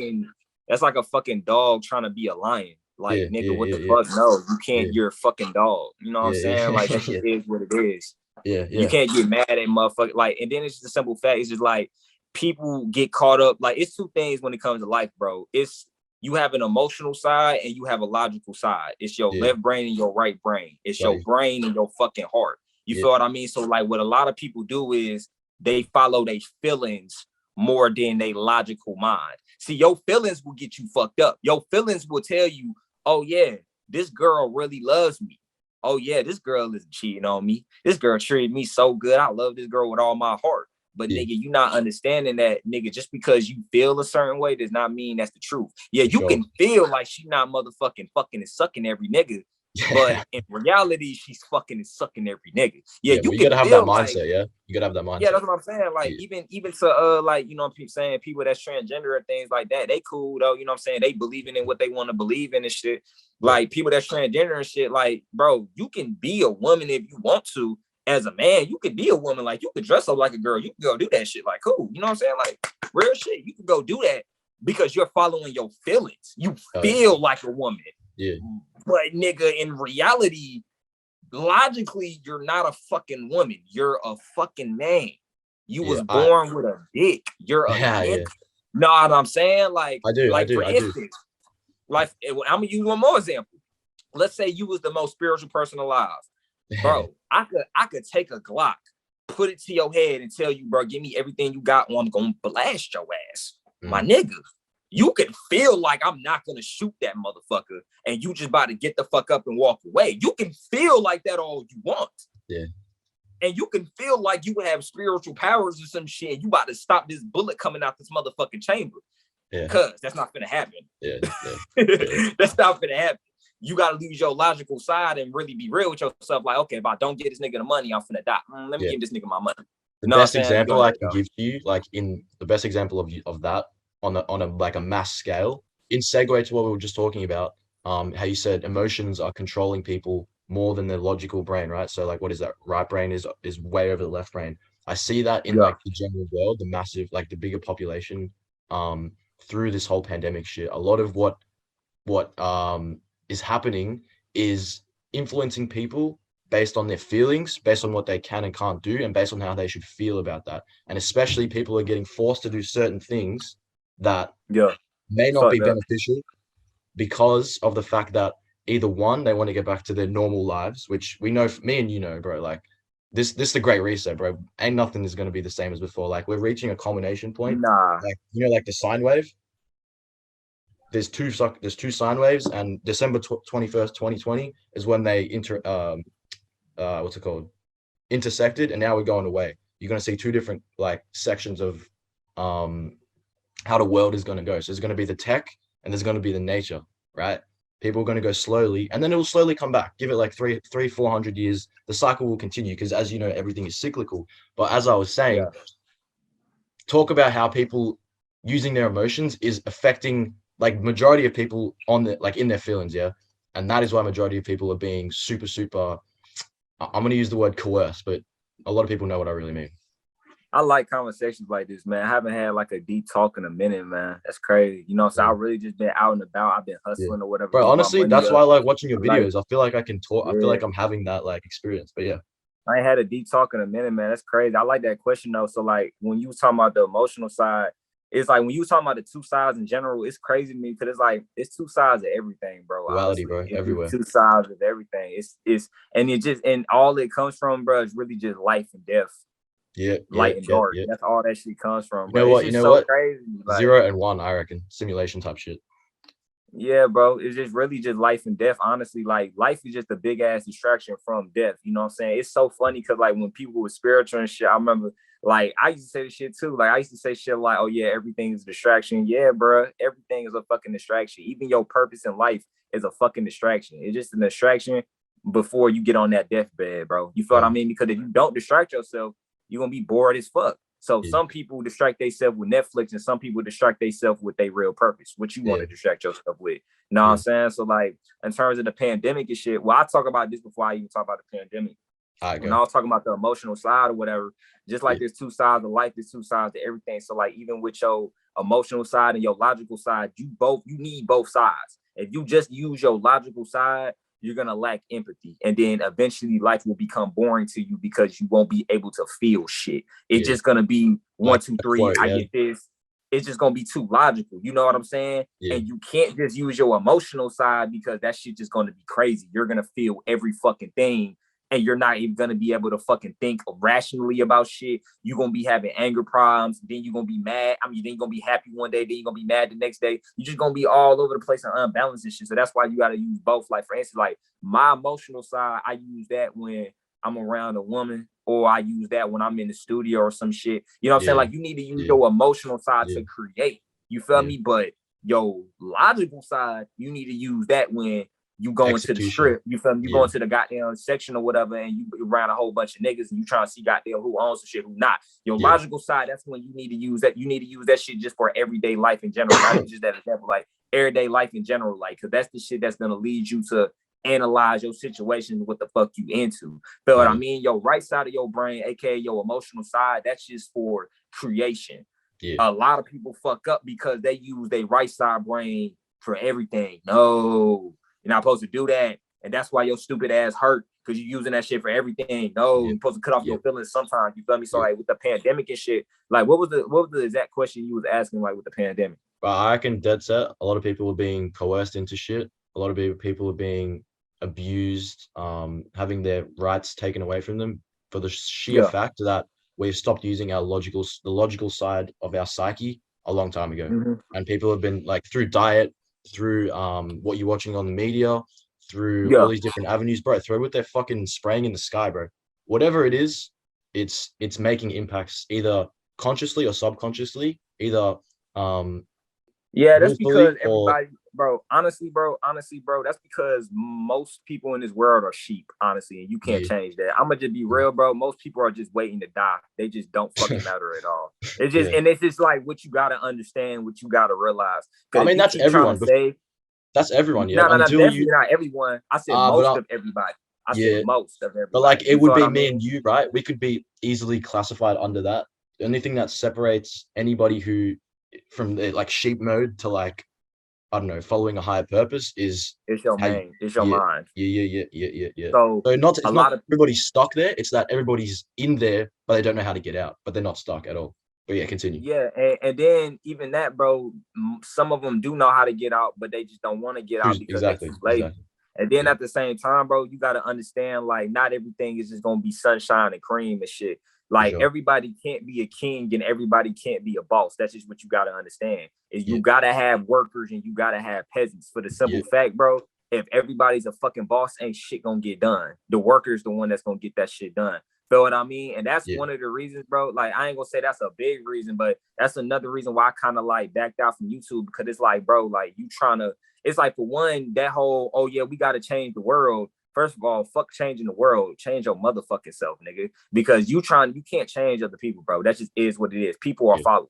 that's like a fucking dog trying to be a lion. Like, Yeah, nigga, yeah, what yeah, the yeah, fuck? No, you yeah, can't. You're a fucking dog. You know what I'm yeah, saying? Like, yeah, that just yeah, is what it is. yeah, You yeah, can't get mad at motherfucker. Like, and then it's just a simple fact. It's just like people get caught up. Like, it's two things when it comes to life, bro. It's you have an emotional side and you have a logical side. It's your yeah. left brain and your right brain. It's Got your you. brain and your fucking heart. You Yeah, feel what I mean? So like what a lot of people do is they follow their feelings more than they logical mind. See, your feelings will get you fucked up. Your feelings will tell you, oh yeah, this girl really loves me. Oh yeah, this girl isn't cheating on me. This girl treated me so good. I love this girl with all my heart. But yeah, nigga, you not understanding that, nigga, just because you feel a certain way does not mean that's the truth. Yeah, for you sure. can feel like she not motherfucking fucking and sucking every nigga, but Yeah, in reality, she's fucking and sucking every nigga. Yeah, yeah, you but you can gotta have that feel like, mindset, yeah? You gotta have that yeah, mindset. that's what I'm saying. Like Yeah, even to like, you know, I'm saying people that's transgender and things like that, they cool though. You know what I'm saying? They believing in what they want to believe in and shit. yeah, Like people that's transgender and shit, like, bro, you can be a woman if you want to. As a man, you could be a woman, like you could dress up like a girl, you can go do that shit, like cool. You know what I'm saying? Like real shit, you can go do that because you're following your feelings. You oh, yeah, feel like a woman. yeah, But nigga, in reality, logically, you're not a fucking woman. You're a fucking man. You yeah, was born with a dick. You're a yeah, nigga. yeah. Know what I'm saying? Like for I do. instance, like I'm gonna use one more example. Let's say you was the most spiritual person alive, bro. I could take a Glock, put it to your head, and tell you, bro, give me everything you got, or I'm gonna blast your ass, my Mm, nigga. You can feel like I'm not gonna shoot that motherfucker, and you just about to get the fuck up and walk away. You can feel like that all you want. yeah, And you can feel like you have spiritual powers or some shit, and you about to stop this bullet coming out this motherfucking chamber. yeah, Cause that's not gonna happen. yeah, yeah, yeah, That's not gonna happen. You gotta lose your logical side and really be real with yourself. Like, okay, if I don't get this nigga the money, I'm finna die. Let me yeah. give this nigga my money. The You know what I'm best saying? Go example I ahead, can though. give to you, like in the best example of that on a like a mass scale, in segue to what we were just talking about, how you said emotions are controlling people more than their logical brain, right? So like, what is that? Right brain is way over the left brain. I see that in Yeah. like the general world, the massive, like the bigger population, through this whole pandemic shit. A lot of what is happening is influencing people based on their feelings, based on what they can and can't do, and based on how they should feel about that. And especially people are getting forced to do certain things that Yeah. may It's not be fucked up. beneficial because of the fact that either one, they want to get back to their normal lives, which we know, me and you know, bro, like this is the great reset, bro. Ain't nothing is going to be the same as before. Like we're reaching a culmination point, Nah. like, you know, like the sine wave. There's two sine waves, and December 21st, 2020 is when they what's it called, intersected, and now we're going away. You're going to see two different like sections of um how the world is going to go. So there's going to be the tech and there's going to be the nature, right? People are going to go slowly, and then it will slowly come back. Give it like 400 years, the cycle will continue, because as you know, everything is cyclical. But as I was saying, Yeah. talk about how people using their emotions is affecting like majority of people on the like in their feelings, yeah. And that is why majority of people are being super. I'm going to use the word coerced, but a lot of people know what I really mean. I like conversations like this, man. I haven't had like a deep talk in a minute, man. That's crazy. You know, so Yeah, I really just been out and about. I've been yeah. hustling or whatever, Bro, getting my honestly, money that's why up. I like watching your Like, videos. I feel like I can talk. I feel yeah. like I'm having that like experience. But yeah, I ain't had a deep talk in a minute, man. That's crazy. I like that question though. So like when you was talking about the emotional side, it's like when you was talking about the two sides in general, it's crazy to me because it's like it's two sides of everything, bro. duality, Honestly, bro, it's just everywhere. two sides of everything. It's and it just and all it comes from, bro, is really just life and death, Yeah, yeah, light and yeah, dark. yeah. That's all that shit comes from, You bro. know It's what? You just know so what? crazy. Like, 0 and 1, I reckon. Simulation type shit. yeah, bro. It's just really just life and death. Honestly, like life is just a big ass distraction from death. You know what I'm saying? It's so funny because like when people were spiritual and shit, I remember like I used to say this shit too. Like I used to say shit like, "Oh yeah, everything is a distraction." Yeah, bro. Everything is a fucking distraction. Even your purpose in life is a fucking distraction. It's just a distraction before you get on that deathbed, bro. You feel what I mean? Because if you don't distract yourself, you're gonna be bored as fuck. So some people distract themselves with Netflix, and some people distract themselves with their real purpose, what you want to distract yourself with. You know what I'm saying? So like in terms of the pandemic and shit, well, I talk about this before I even talk about the pandemic. When I was talking about the emotional side or whatever, just like there's two sides of life, there's two sides to everything. So like even with your emotional side and your logical side, you need both sides. If you just use your logical side, you're gonna lack empathy, and then eventually life will become boring to you because you won't be able to feel shit. It's just gonna be one, two, three. I get this. It's just gonna be too logical. You know what I'm saying? And you can't just use your emotional side because that shit just gonna be crazy. You're gonna feel every fucking thing, and you're not even gonna be able to fucking think rationally about shit. You're gonna be having anger problems, then you're gonna be mad. I mean, then you're gonna be happy one day, then you're gonna be mad the next day. You're just gonna be all over the place and unbalanced and shit. So that's why you gotta use both. Like for instance, like my emotional side, I use that when I'm around a woman, or I use that when I'm in the studio or some shit. You know what I'm saying? Like you need to use your emotional side to create. You feel me? But your logical side, you need to use that when you go into the strip, you feel me? You go into the goddamn section or whatever, and you around a whole bunch of niggas, and you trying to see goddamn who owns the shit, who not. Your logical side, that's when you need to use that. You need to use that shit just for everyday life in general, not even just that example, like everyday life in general, like, because that's the shit that's gonna lead you to analyze your situation, what the fuck you into. Feel what I mean? Your right side of your brain, aka your emotional side, that's just for creation. A lot of people fuck up because they use their right side brain for everything. No. You're not supposed to do that. And that's why your stupid ass hurt, because you're using that shit for everything. No, you're supposed to cut off your feelings sometimes. You feel me? So like with the pandemic and shit, like what was the exact question you was asking, like with the pandemic? But I reckon dead set. A lot of people were being coerced into shit. A lot of people were being abused, having their rights taken away from them for the sheer fact that we've stopped using the logical side of our psyche a long time ago. And people have been like through diet, through what you're watching on the media, through all these different avenues, bro. Throw what they're fucking spraying in the sky, bro. Whatever it is, it's making impacts either consciously or subconsciously, either that's because or everybody, bro, honestly, bro, that's because most people in this world are sheep, honestly, and you can't change that. I'm gonna just be real, bro. Most people are just waiting to die. They just don't fucking matter at all. It's just, and it's just like what you gotta understand, what you gotta realize. I mean, that's everyone. That's everyone, No, definitely not everyone. I said most of everybody. I said most of everybody. But like, it would be me and you, right? We could be easily classified under that. The only thing that separates anybody who from the like sheep mode to like, I don't know, following a higher purpose is it's your mind. It's your mind. Yeah. So it's not everybody's stuck there. It's that everybody's in there, but they don't know how to get out. But they're not stuck at all. But yeah, continue. Yeah, and then even that, bro, some of them do know how to get out, but they just don't want to get out because they're too lazy. And then at the same time, bro, you got to understand, like, not everything is just going to be sunshine and cream and shit. Like, everybody can't be a king and everybody can't be a boss. That's just what you got to understand. Is you got to have workers and you got to have peasants for the simple fact, bro. If everybody's a fucking boss, ain't shit going to get done. The worker's the one that's going to get that shit done. Feel what I mean? And that's one of the reasons, bro. Like, I ain't gonna say that's a big reason, but that's another reason why I kind of like backed out from YouTube, because it's like, bro, like you trying to, it's like for one, that whole, oh yeah, we got to change the world. First of all, fuck changing the world. Change your motherfucking self, nigga. Because you can't change other people, bro. That just is what it is. People are followers.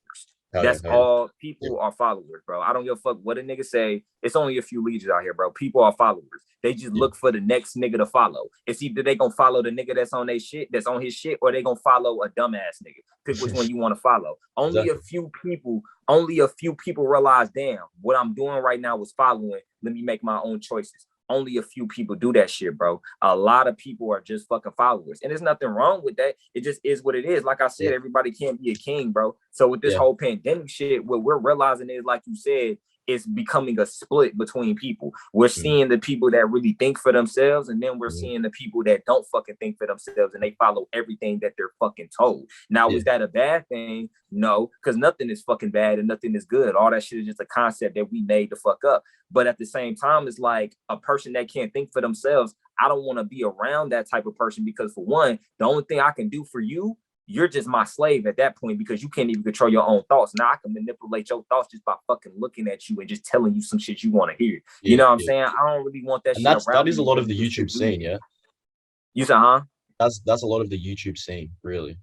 That's all. People are followers, bro. I don't give a fuck what a nigga say. It's only a few leaders out here, bro. People are followers. They just look for the next nigga to follow. It's either they gonna follow the nigga that's on their shit, that's on his shit, or they gonna follow a dumbass nigga. Pick which one you want to follow. Only a few people realize, damn, what I'm doing right now was following. Let me make my own choices. Only a few people do that shit, bro. A lot of people are just fucking followers. And there's nothing wrong with that. It just is what it is. Like I said, everybody can't be a king, bro. So with this whole pandemic shit, what we're realizing is, like you said, it's becoming a split between people. We're seeing the people that really think for themselves, and then we're seeing the people that don't fucking think for themselves and they follow everything that they're fucking told. Now, is that a bad thing? No, because nothing is fucking bad and nothing is good. All that shit is just a concept that we made to fuck up. But at the same time, it's like a person that can't think for themselves. I don't want to be around that type of person, because for one, the only thing I can do for you you're just my slave at that point because you can't even control your own thoughts. Now I can manipulate your thoughts just by fucking looking at you and just telling you some shit you want to hear. Yeah, You know what I'm yeah. saying? I don't really want that And shit that around is a me. lot of the YouTube scene, yeah. You said, huh? That's a lot of the YouTube scene, really.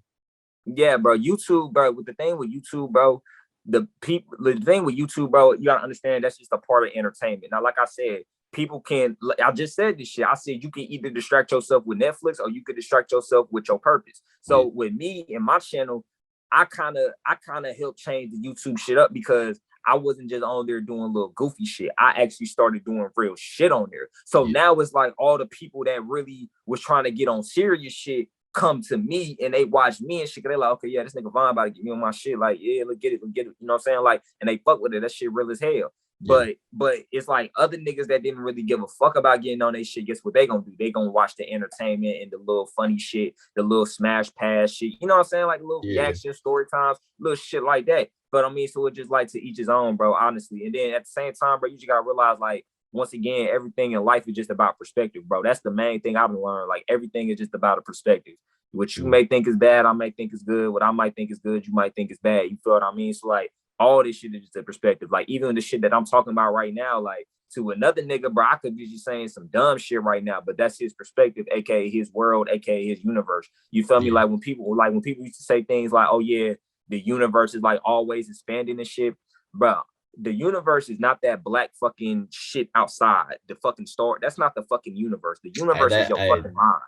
Yeah, bro. YouTube, bro. With the thing with YouTube, bro, the thing with YouTube, bro, you gotta understand that's just a part of entertainment. Now, like I said, people can. I just said this shit. I said you can either distract yourself with Netflix or you could distract yourself with your purpose. So Yeah. with me and my channel, I kind of helped change the YouTube shit up because I wasn't just on there doing little goofy shit. I actually started doing real shit on there. So Yeah. now it's like all the people that really was trying to get on serious shit come to me and they watch me and shit. They're like, okay, yeah, this nigga Vaughn about to get me on my shit. Like, yeah, let's get it. You know what I'm saying? Like, and they fuck with it. That shit real as hell. Yeah. But it's like other niggas that didn't really give a fuck about getting on their shit. Guess what they gonna do? They gonna watch the entertainment and the little funny shit, the little smash pass shit. You know what I'm saying? Like little reaction story times, little shit like that. But I mean, so it's just like to each his own, bro, honestly. And then at the same time, bro, you just gotta realize, like, once again, everything in life is just about perspective, bro. That's the main thing I've been learning. Like everything is just about a perspective. What you may think is bad, I might think is good. What I might think is good, you might think is bad. You feel what I mean? So like all this shit is just a perspective. Like even the shit that I'm talking about right now, like to another nigga, bro, I could be just saying some dumb shit right now, but that's his perspective, aka his world, aka his universe. You feel me? Like when people used to say things like, "Oh yeah, the universe is like always expanding and shit," bro. The universe is not that black fucking shit outside. The fucking star. That's not the fucking universe. The universe is your fucking mind.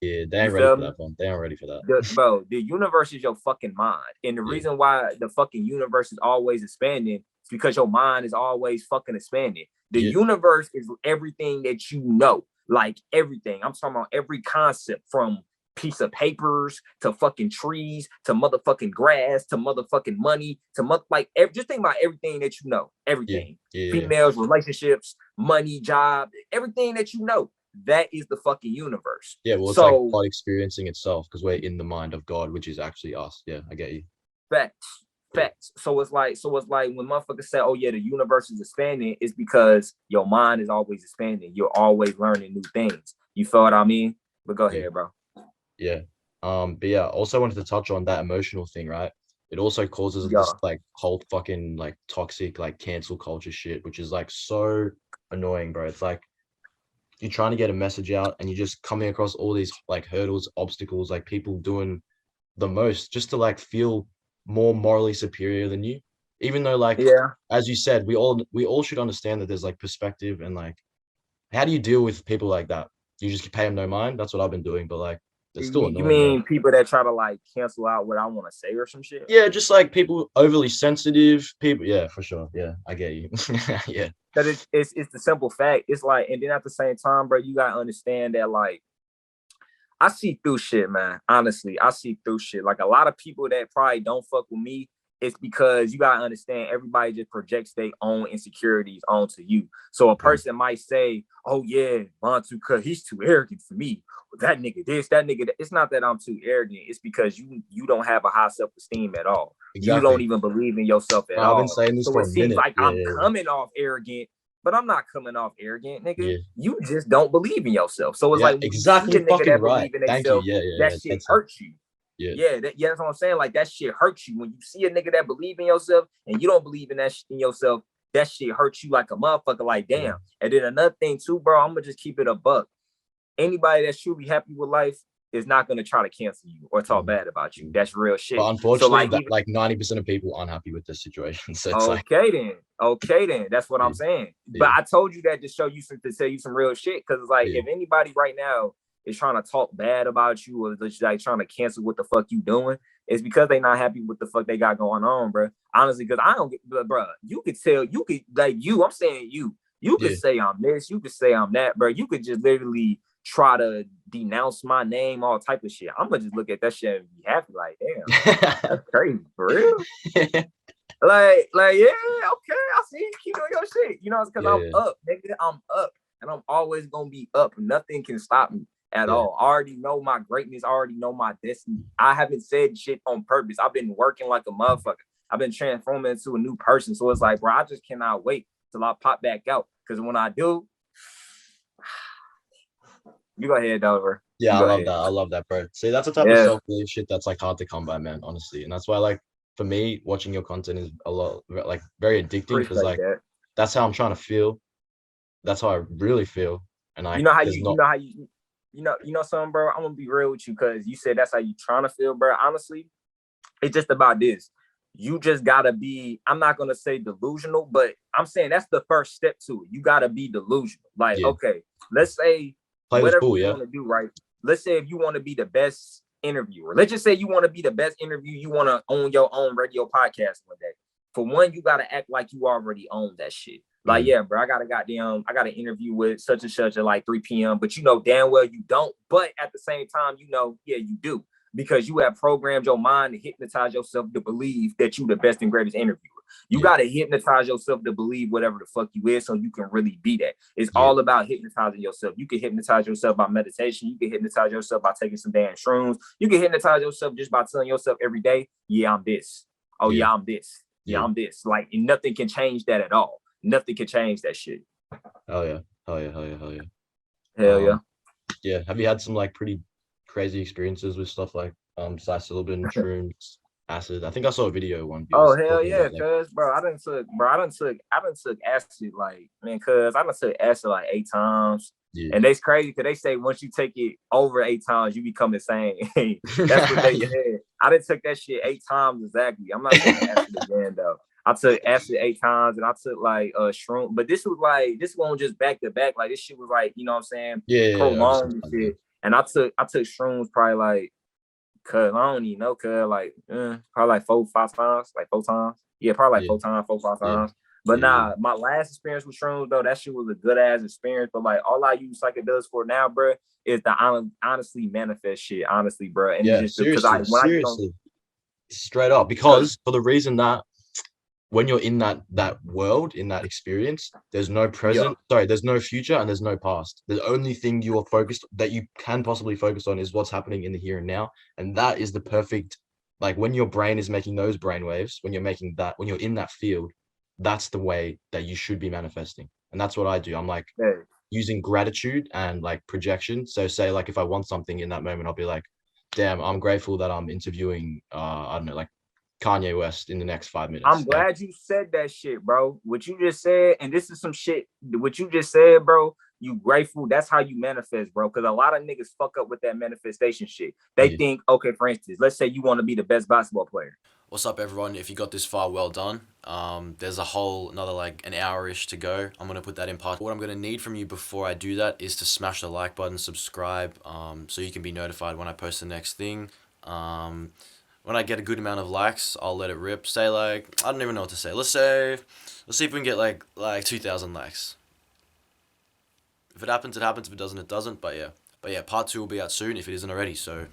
Yeah, they ain't ready for that one. They aren't ready for that. Bro, the universe is your fucking mind. And the reason why the fucking universe is always expanding is because your mind is always fucking expanding. The universe is everything that you know. Like everything. I'm talking about every concept from piece of papers to fucking trees to motherfucking grass to motherfucking money to just think about everything that you know. Everything. Females, relationships, money, job, everything that you know. That is the fucking universe. Yeah, well, it's like God experiencing itself because we're in the mind of God, which is actually us. Yeah, I get you. Facts. So it's like when motherfuckers say, "Oh yeah, the universe is expanding," it's because your mind is always expanding. You're always learning new things. You feel what I mean? But go ahead, bro. Yeah. But yeah, also wanted to touch on that emotional thing, right? It also causes this like whole fucking like toxic like cancel culture shit, which is like so annoying, bro. It's like you're trying to get a message out and you're just coming across all these like hurdles, obstacles, like people doing the most just to like feel more morally superior than you. Even though like as you said, we all should understand that there's like perspective and like how do you deal with people like that? You just pay them no mind. That's what I've been doing, but like it's still annoying. You mean people that try to like cancel out what I want to say or some shit? Yeah, just like people overly sensitive people. Yeah, for sure. Yeah, I get you. Yeah. That it's the simple fact. It's like, and then at the same time, bro, you gotta understand that like I see through shit, man. Honestly, I see through shit. Like a lot of people that probably don't fuck with me, it's because you gotta understand everybody just projects their own insecurities onto you. So a person might say, "Oh yeah, vontoocut, he's too arrogant for me. That nigga this, that nigga that." It's not that I'm too arrogant. It's because you don't have a high self-esteem at all. Exactly. You don't even believe in yourself at all. I've been saying this for a minute. So it seems like I'm coming off arrogant, but I'm not coming off arrogant, nigga. Yeah. You just don't believe in yourself. So it's like when exactly you see a nigga that believe in themselves, that shit hurts you. That's what I'm saying. Like that shit hurts you when you see a nigga that believe in yourself and you don't believe in that shit in yourself. That shit hurts you like a motherfucker. Like damn. Yeah. And then another thing too, bro. I'm gonna just keep it a buck. Anybody that's truly happy with life is not gonna try to cancel you or talk bad about you. That's real shit. But unfortunately, so like 90% of people aren't happy with this situation. So it's okay then. That's what I'm saying. But I told you that to show you to tell you some real shit. Cause it's like if anybody right now is trying to talk bad about you or just like trying to cancel what the fuck you doing, it's because they not happy with the fuck they got going on, bro. Honestly, because I don't get, bro. You could tell, you could like you. I'm saying you. You could say I'm this. You could say I'm that, bro. You could just literally try to denounce my name, all type of shit. I'm gonna just look at that shit and be happy, like, damn, that's crazy for real. like, yeah, okay, I see you keep doing your shit. You know, it's because I'm up, nigga. I'm up, and I'm always gonna be up. Nothing can stop me at all. I already know my greatness. I already know my destiny. I haven't said shit on purpose. I've been working like a motherfucker. I've been transforming into a new person. So it's like, bro, I just cannot wait till I pop back out. Because when I do, you go ahead, Dover. Yeah, I Go love ahead. that. I love that, bro. See, that's a type of Yeah, self-belief shit that's like hard to come by, man, honestly. And that's why, like, for me, watching your content is a lot, like, very addicting because, appreciate like, that. that's how I'm trying to feel. That's how I really feel. And You like, know how there's you not, know how you know something, bro. I'm gonna be real with you because you said that's how you trying to feel, bro. Honestly, it's just about this. You just gotta be, I'm not gonna say delusional, but I'm saying that's the first step to it. You gotta be delusional. Like, yeah, okay, let's say play this whatever cool, you yeah, want to do, right? Let's say if you want to be the best interviewer, let's just say you want to be the best interview, you want to own your own radio podcast one day. For one, you gotta act like you already own that shit. Like, mm, yeah, bro, I got an interview with such and such at like 3 p.m. But you know damn well you don't. But at the same time, you know, yeah, you do because you have programmed your mind to hypnotize yourself to believe that you the best and greatest interviewer. You yeah, got to hypnotize yourself to believe whatever the fuck you is so you can really be that. It's yeah, all about hypnotizing yourself. You can hypnotize yourself by meditation. You can hypnotize yourself by taking some damn shrooms. You can hypnotize yourself just by telling yourself every day, yeah, I'm this. Oh, yeah, yeah, I'm this. Yeah, yeah. I'm this. Like, nothing can change that at all. Nothing can change that shit. Hell yeah, hell yeah, hell yeah, hell yeah. Hell Um, yeah. yeah. Have you had some like pretty crazy experiences with stuff like psilocybin, shrooms, acid? I think I saw a video one. He Oh was hell talking yeah, about like, cuz bro, I done took acid like man, cuz I done took acid like 8 times. yeah, And that's crazy because they say once you take it over 8 times, you become insane. That's what they yeah, said. I didn't took that shit 8 times exactly. I'm not taking acid again though. I took acid 8 times and I took like shroom, but this one was just back to back. Like this shit was like, you know what I'm saying, yeah, yeah, yeah, over some prolonged and time, yeah, shit. And I took shrooms probably like cuz I don't even know, cuz like probably like 4, 5 times, like 4 times. Yeah, probably like yeah, 4 times, 4, 5 yeah, times. But yeah, yeah. nah, my last experience with shrooms though, that shit was a good ass experience. But like all I use psychedelics for now, bro, is the honestly manifest shit, honestly, bro. And it's Yeah, just because I seriously, when I get on, seriously, straight up. cause Because for the reason that when you're in that world, in that experience, there's no yeah, present, sorry, there's no future and there's no past. The only thing you are focused that you can possibly focus on is what's happening in the here and now. And that is the perfect, like when your brain is making those brain waves, when you're making that, when you're in that field, that's the way that you should be manifesting. And that's what I do. I'm like hey, using gratitude and like projection. So say like if I want something in that moment, I'll be like, damn, I'm grateful that I'm interviewing I don't know, like Kanye West in the next 5 minutes. I'm Like, glad you said that shit, bro. What you just said, and this is some shit. What you just said, bro. You grateful. That's how you manifest, bro. Because a lot of niggas fuck up with that manifestation shit. They yeah. think, okay, for instance, let's say you want to be the best basketball player. What's up, everyone? If you got this far, well done. There's a whole another like an hour-ish to go. I'm gonna put that in part. What I'm gonna need from you before I do that is to smash the like button, subscribe, so you can be notified when I post the next thing. When I get a good amount of likes, I'll let it rip. Say like I don't even know what to say. Let's see if we can get like 2,000 likes. If it happens, it happens. If it doesn't, it doesn't. But yeah, part two will be out soon if it isn't already. So